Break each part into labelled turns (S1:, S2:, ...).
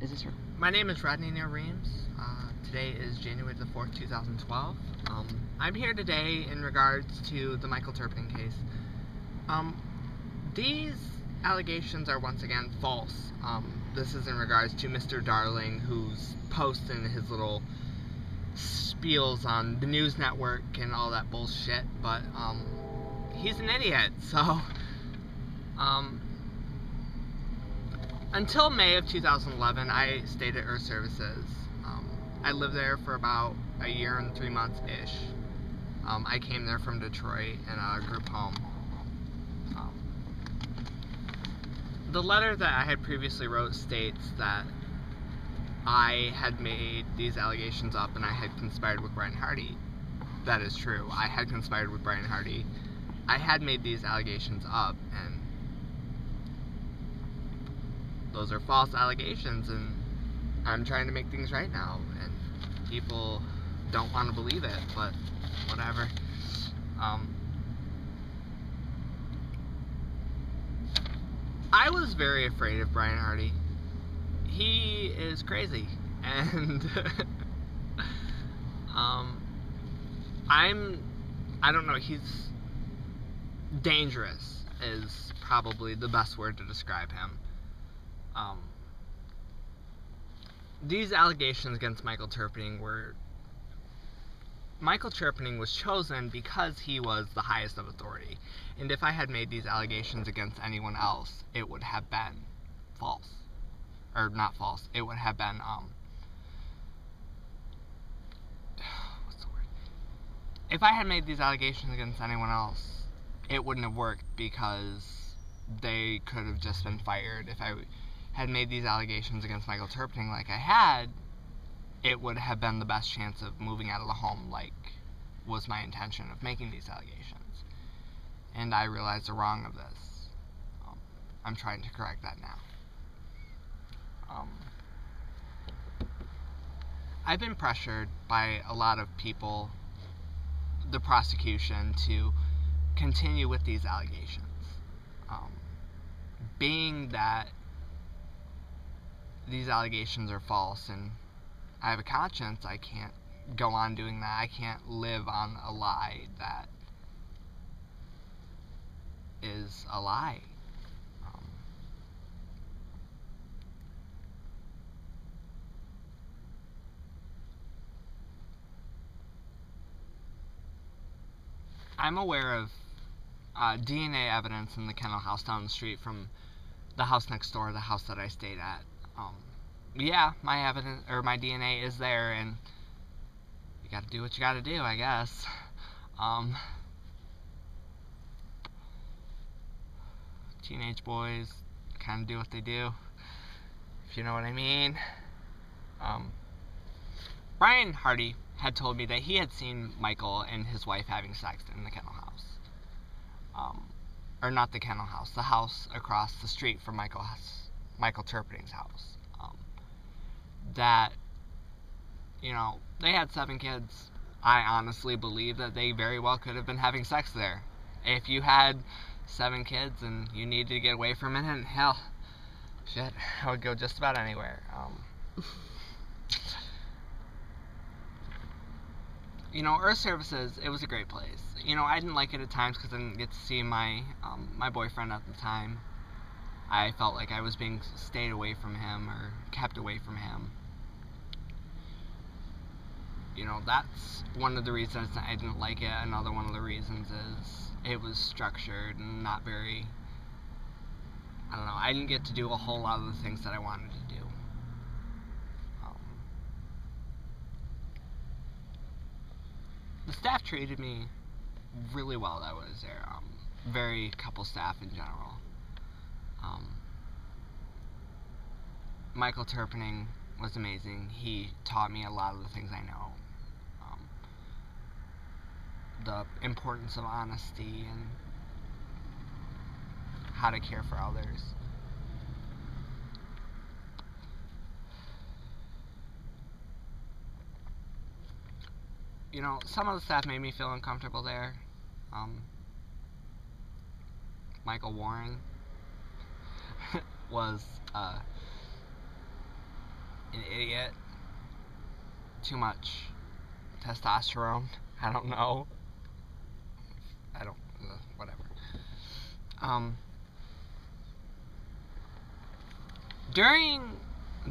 S1: Is this her?
S2: My name is Rodney Neal Reams. Today is January the 4th, 2012. I'm here today in regards to the Michael Terpening case. These allegations are once again false. This is in regards to Mr. Darling, who's posting his little spiels on the news network and all that bullshit, but he's an idiot, so until May of 2011, I stayed at Earth Services. I lived there for about a year and 3 months-ish. I came there from Detroit in a group home. The letter that I had previously wrote states that I had made these allegations up and I had conspired with Brian Hardy. That is true. I had conspired with Brian Hardy. I had made these allegations up, and those are false allegations, and I'm trying to make things right now, and people don't want to believe it, but whatever. I was very afraid of Brian Hardy. He is crazy, and I don't know, he's dangerous is probably the best word to describe him. These allegations against Michael Terpening was chosen because he was the highest of authority. And if I had made these allegations against anyone else, it would have been false. Or not false. It would have been, what's the word? If I had made these allegations against anyone else, it wouldn't have worked because they could have just been fired. If I had made these allegations against Michael Terpening like I had, it would have been the best chance of moving out of the home, like was my intention of making these allegations. And I realized the wrong of this. I'm trying to correct that now. I've been pressured by a lot of people, the prosecution, to continue with these allegations. Being that these allegations are false and I have a conscience, I can't go on doing that. I can't live on a lie that is a lie. I'm aware of DNA evidence in the kennel house down the street from the house next door, the house that I stayed at. Yeah, my evidence or my DNA is there, and you gotta do what you gotta do, I guess. Teenage boys kind of do what they do, if you know what I mean. Brian Hardy had told me that he had seen Michael and his wife having sex in the kennel house. Or not the kennel house, the house across the street from Michael Terpening's house. That, you know, they had 7 kids. I honestly believe that they very well could have been having sex there. If you had 7 kids and you needed to get away from it, and hell, shit, I would go just about anywhere. You know, Earth Services, it was a great place. You know, I didn't like it at times because I didn't get to see my boyfriend at the time. I felt like I was being stayed away from him or kept away from him. You know, that's one of the reasons I didn't like it. Another one of the reasons is it was structured and not very, I don't know, I didn't get to do a whole lot of the things that I wanted to do. The staff treated me really well that was there. Very couple staff in general. Michael Terpening was amazing. He taught me a lot of the things I know. The importance of honesty and how to care for others. You know, some of the staff made me feel uncomfortable there. Michael Warren was an idiot. Too much testosterone. I don't know. Whatever. During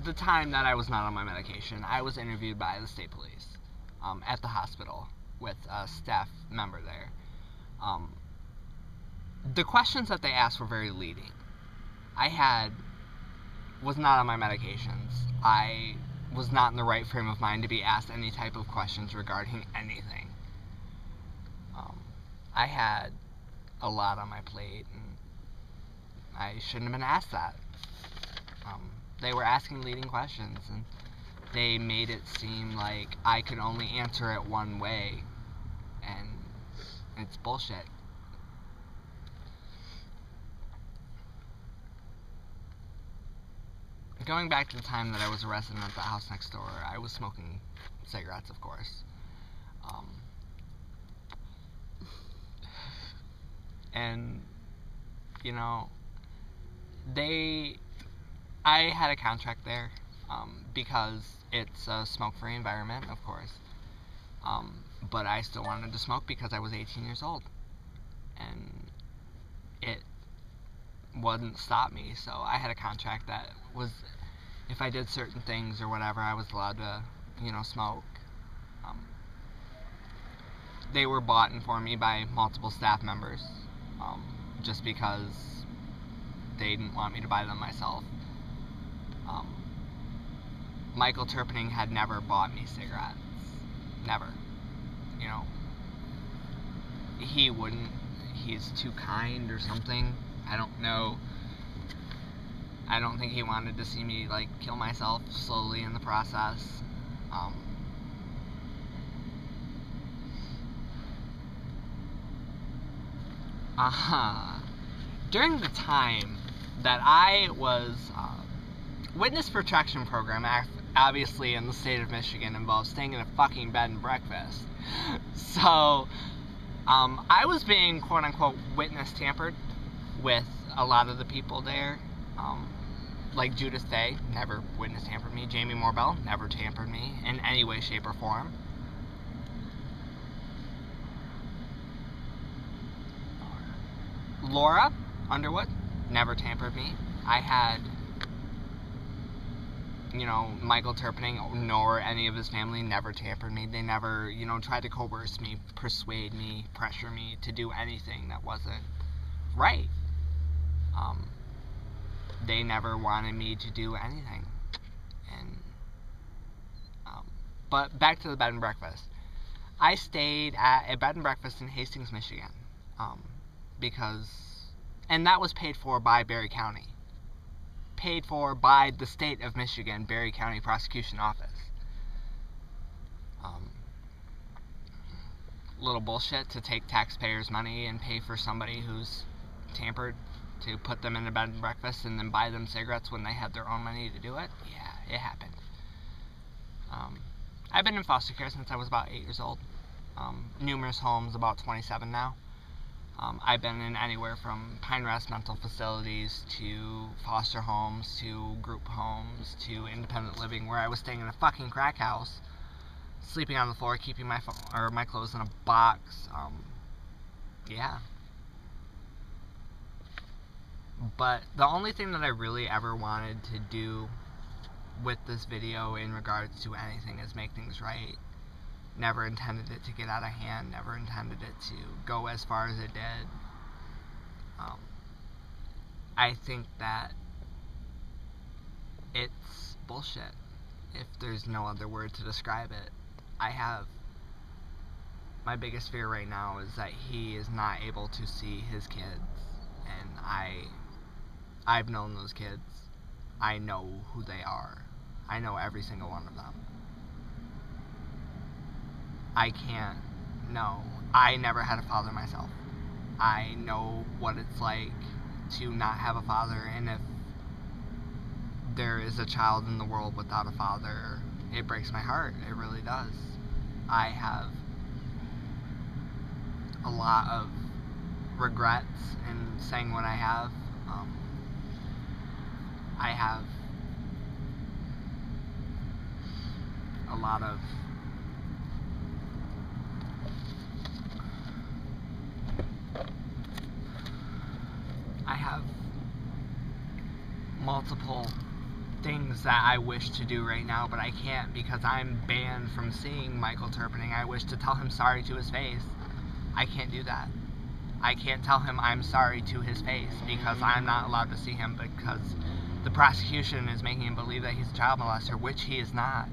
S2: the time that I was not on my medication, I was interviewed by the state police at the hospital with a staff member there. The questions that they asked were very leading. I was not on my medications. I was not in the right frame of mind to be asked any type of questions regarding anything. I had a lot on my plate, and I shouldn't have been asked that. They were asking leading questions, and they made it seem like I could only answer it one way, and it's bullshit. Going back to the time that I was a resident at the house next door, I was smoking cigarettes, of course. And, you know, I had a contract there, because it's a smoke-free environment, of course. But I still wanted to smoke because I was 18 years old. And it wouldn't stop me, so I had a contract that was, if I did certain things or whatever, I was allowed to, smoke. They were bought in for me by multiple staff members, just because they didn't want me to buy them myself. Michael Terpening had never bought me cigarettes. Never. He wouldn't. He's too kind or something. I don't know. I don't think he wanted to see me, kill myself slowly in the process. During the time that I was witness protection program, obviously in the state of Michigan, involves staying in a fucking bed and breakfast. So, I was being quote-unquote witness tampered with a lot of the people there. Like Judith Day, never witness tampered me. Jamie Morbell, never tampered me in any way, shape, or form. Laura Underwood, never tampered me. I had, Michael Terpening, nor any of his family, never tampered me. They never, tried to coerce me, persuade me, pressure me to do anything that wasn't right. They never wanted me to do anything. And, but back to the bed and breakfast. I stayed at a bed and breakfast in Hastings, Michigan, and that was paid for by Berry County. Paid for by the state of Michigan, Berry County Prosecution Office. Little bullshit to take taxpayers' money and pay for somebody who's tampered, to put them in a bed and breakfast and then buy them cigarettes when they had their own money to do it. Yeah, it happened. I've been in foster care since I was about 8 years old. Numerous homes, about 27 now. I've been in anywhere from Pine Rest mental facilities to foster homes to group homes to independent living, where I was staying in a fucking crack house, sleeping on the floor, keeping my clothes in a box. Yeah. But the only thing that I really ever wanted to do with this video in regards to anything is make things right. Never intended it to get out of hand, never intended it to go as far as it did. I think that it's bullshit, if there's no other word to describe it. My biggest fear right now is that he is not able to see his kids, and I've known those kids. I know who they are. I know every single one of them. I can't. No. I never had a father myself. I know what it's like to not have a father, and if there is a child in the world without a father, it breaks my heart. It really does. I have a lot of regrets in saying what I have. I have lot of multiple things that I wish to do right now, but I can't because I'm banned from seeing Michael Terpening. I wish to tell him sorry to his face. I can't do that. I can't tell him I'm sorry to his face because I'm not allowed to see him because the prosecution is making him believe that he's a child molester, which he is not.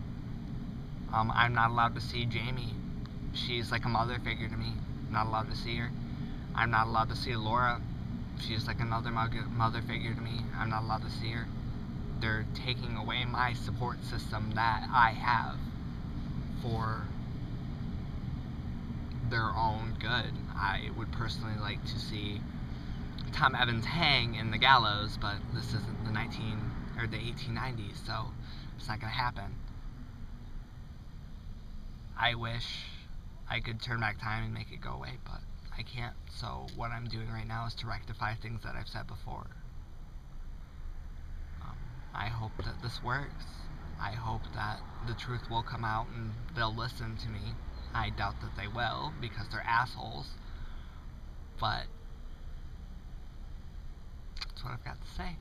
S2: I'm not allowed to see Jamie. She's like a mother figure to me. Not allowed to see her. I'm not allowed to see Laura. She's like another mother figure to me. I'm not allowed to see her. They're taking away my support system that I have for their own good. I would personally like to see Tom Evans hang in the gallows, but this isn't the 1890s, so it's not going to happen. I wish I could turn back time and make it go away, but I can't. So what I'm doing right now is to rectify things that I've said before. I hope that this works. I hope that the truth will come out and they'll listen to me. I doubt that they will because they're assholes. But that's what I've got to say.